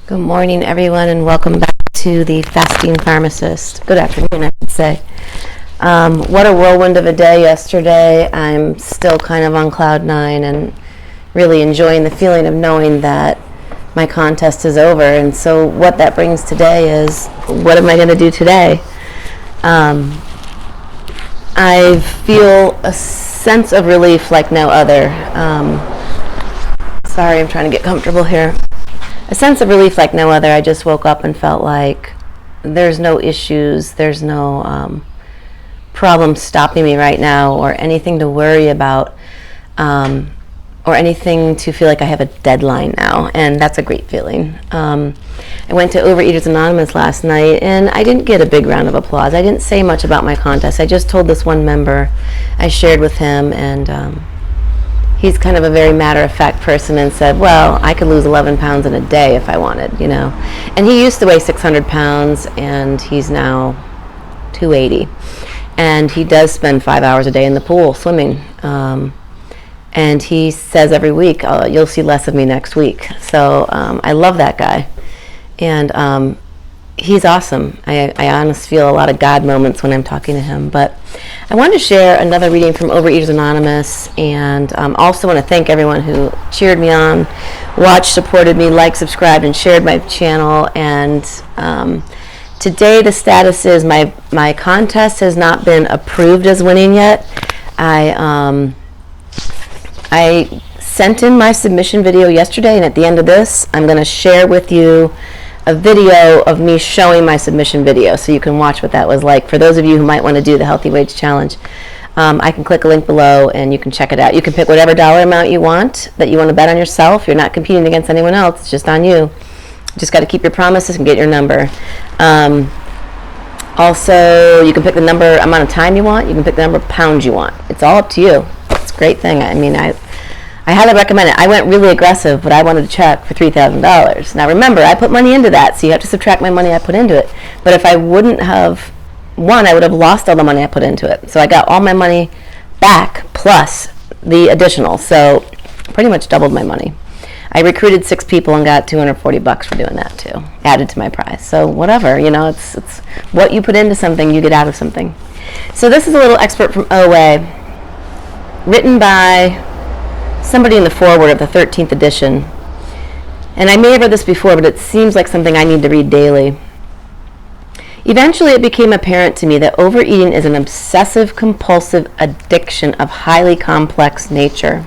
Good morning, everyone, and welcome back to the Fasting Pharmacist. Good afternoon, I should say. What a whirlwind of a day yesterday. I'm still kind of on cloud nine and really enjoying the feeling of knowing that my contest is over. And so what that brings today is, what am I going to do today? I feel a sense of relief like no other. Sorry, I'm trying to get comfortable here. A sense of relief like no other. I just woke up and felt like there's no issues, there's no problem stopping me right now, or anything to worry about, or anything to feel like I have a deadline now, and that's a great feeling. I went to Overeaters Anonymous last night, and I didn't get a big round of applause. I didn't say much about my contest. I just told this one member, I shared with him, and he's kind of a very matter-of-fact person and said, well, I could lose 11 pounds in a day if I wanted, you know. And he used to weigh 600 pounds, and he's now 280. And he does spend 5 hours a day in the pool swimming. And he says every week, you'll see less of me next week. So I love that guy. And he's awesome. I honestly feel a lot of God moments when I'm talking to him. But I wanted to share another reading from Overeaters Anonymous, and also want to thank everyone who cheered me on, watched, supported me, liked, subscribed, and shared my channel. And today the status is my contest has not been approved as winning yet. I sent in my submission video yesterday, and at the end of this, I'm going to share with you a video of me showing my submission video so you can watch what that was like. For those of you who might want to do the Healthy Weights Challenge, I can click a link below and you can check it out. You can pick whatever dollar amount you want that you want to bet on yourself. You're not competing against anyone else. It's just on you. Just got to keep your promises and get your number. Also, you can pick the amount of time you want. You can pick the number of pounds you want. It's all up to you. It's a great thing. I mean, I highly recommend it. I went really aggressive, but I wanted to check for $3,000. Now remember, I put money into that, so you have to subtract my money I put into it. But if I wouldn't have won, I would have lost all the money I put into it. So I got all my money back plus the additional, so pretty much doubled my money. I recruited 6 people and got $240 for doing that too, added to my prize. So whatever, you know, it's what you put into something, you get out of something. So this is a little excerpt from OA, written by somebody in the foreword of the 13th edition. And I may have read this before, but it seems like something I need to read daily. Eventually, it became apparent to me that overeating is an obsessive-compulsive addiction of highly complex nature.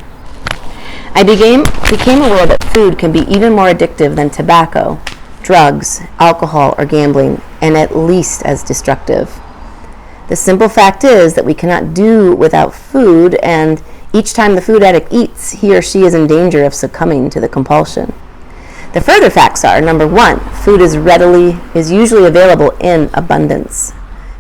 I became aware that food can be even more addictive than tobacco, drugs, alcohol, or gambling, and at least as destructive. The simple fact is that we cannot do without food, and each time the food addict eats, he or she is in danger of succumbing to the compulsion. The further facts are, number 1, food is usually available in abundance.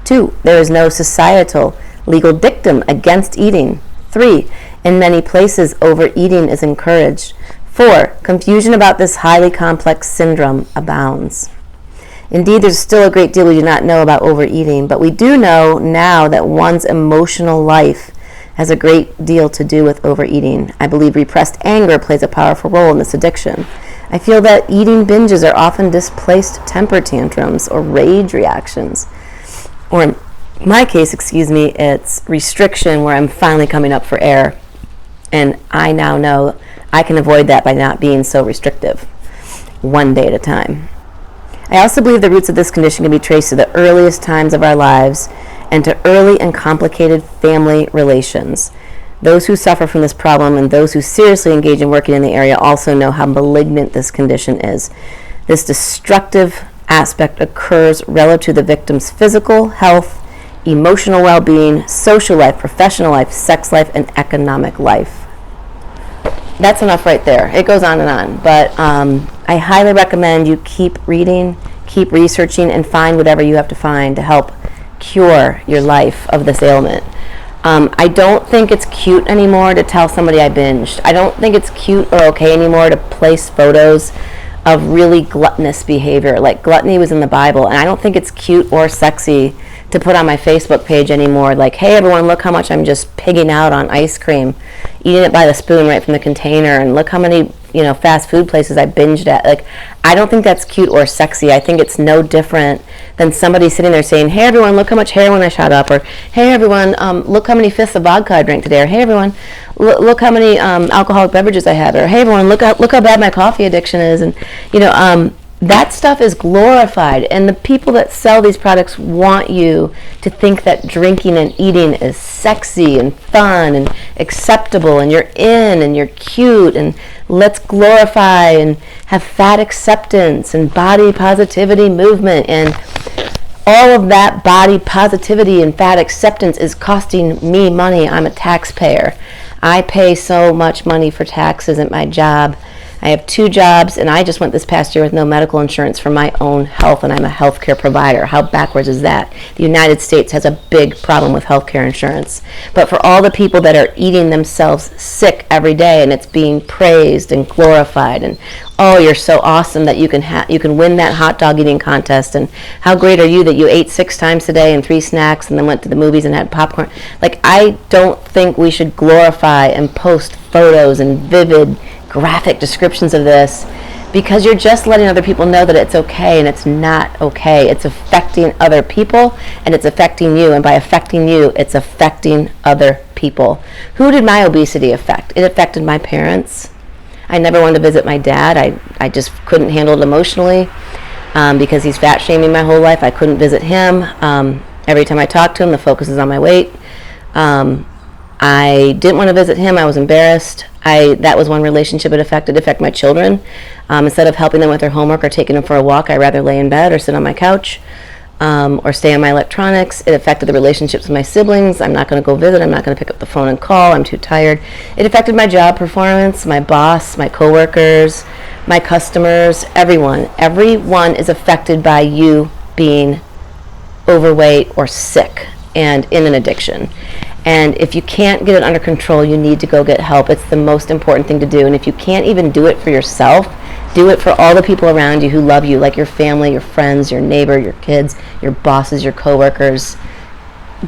2, there is no societal legal dictum against eating. 3, in many places, overeating is encouraged. 4, confusion about this highly complex syndrome abounds. Indeed, there's still a great deal we do not know about overeating, but we do know now that one's emotional life has a great deal to do with overeating. I believe repressed anger plays a powerful role in this addiction. I feel that eating binges are often displaced temper tantrums or rage reactions. Or in my case, it's restriction where I'm finally coming up for air. And I now know I can avoid that by not being so restrictive, one day at a time. I also believe the roots of this condition can be traced to the earliest times of our lives and to early and complicated family relations. Those who suffer from this problem and those who seriously engage in working in the area also know how malignant this condition is. This destructive aspect occurs relative to the victim's physical health, emotional well-being, social life, professional life, sex life, and economic life. That's enough right there. It goes on and on, but I highly recommend you keep reading, keep researching, and find whatever you have to find to help cure your life of this ailment. I don't think it's cute anymore to tell somebody I binged. I don't think it's cute or okay anymore to place photos of really gluttonous behavior. Like, gluttony was in the Bible, and I don't think it's cute or sexy to put on my Facebook page anymore. Like, hey everyone, look how much I'm just pigging out on ice cream, eating it by the spoon right from the container, and look how many fast food places I binged at. Like, I don't think that's cute or sexy. I think it's no different than somebody sitting there saying, "Hey everyone, look how much heroin I shot up," or "Hey everyone, look how many fifths of vodka I drank today," or "Hey everyone, look how many alcoholic beverages I had," or "Hey everyone, look how bad my coffee addiction is," and that stuff is glorified, and the people that sell these products want you to think that drinking and eating is sexy and fun and acceptable, and you're in and you're cute, and let's glorify and have fat acceptance and body positivity movement. And all of that body positivity and fat acceptance is costing me money. I'm a taxpayer. I pay so much money for taxes at my job. I have 2 jobs, and I just went this past year with no medical insurance for my own health, and I'm a healthcare provider. How backwards is that? The United States has a big problem with healthcare insurance. But for all the people that are eating themselves sick every day, and it's being praised and glorified, and oh, you're so awesome that you can win that hot dog eating contest, and how great are you that you ate 6 times today and 3 snacks and then went to the movies and had popcorn. Like, I don't think we should glorify and post photos and vivid graphic descriptions of this, because you're just letting other people know that it's okay, and it's not okay. It's affecting other people, and it's affecting you, and by affecting you, it's affecting other people. Who did my obesity affect? It affected my parents. I never wanted to visit my dad. I just couldn't handle it emotionally because he's fat shaming my whole life. I couldn't visit him. Every time I talked to him, the focus is on my weight. I didn't want to visit him. I was embarrassed. That was one relationship it affected. It affected my children. Instead of helping them with their homework or taking them for a walk, I'd rather lay in bed or sit on my couch or stay on my electronics. It affected the relationships with my siblings. I'm not going to go visit. I'm not going to pick up the phone and call. I'm too tired. It affected my job performance, my boss, my coworkers, my customers, everyone. Everyone is affected by you being overweight or sick and in an addiction. And if you can't get it under control, you need to go get help. It's the most important thing to do. And if you can't even do it for yourself, do it for all the people around you who love you, like your family, your friends, your neighbor, your kids, your bosses, your coworkers,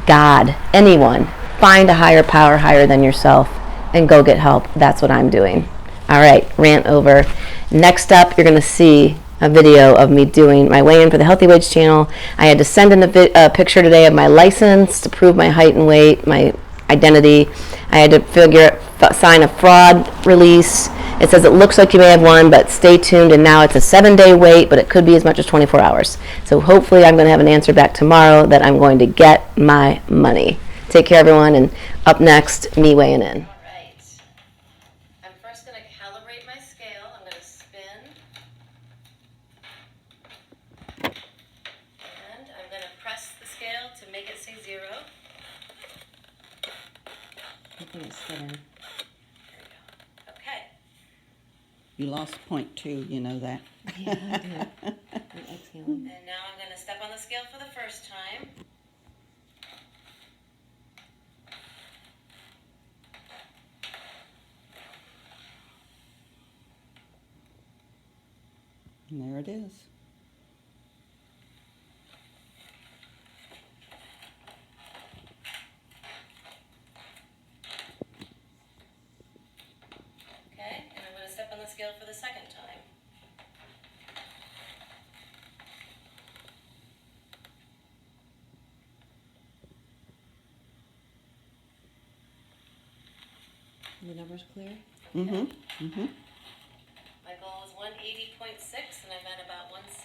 God, anyone. Find a higher power higher than yourself and go get help. That's what I'm doing. All right, rant over. Next up, you're going to see a video of me doing my weigh-in for the Healthy Wage channel. I had to send in a picture today of my license to prove my height and weight, my identity. I had to sign a fraud release. It says it looks like you may have won, but stay tuned, and now it's a 7-day wait, but it could be as much as 24 hours. So hopefully I'm going to have an answer back tomorrow that I'm going to get my money. Take care, everyone, and up next, me weighing in. I'm first going to calibrate my scale. I'm going to spin. And I'm going to press the scale to make it say 0. I think it's spinning. There we go. Okay. You lost 0.2, you know that. Yeah, I do. I'm exhaling. And now I'm going to step on the scale for the first time. And there it is. Okay, and I'm going to step on the scale for the second time. The number's clear? Mm-hmm. Mm-hmm. My goal is 180.6, and I'm at about 160.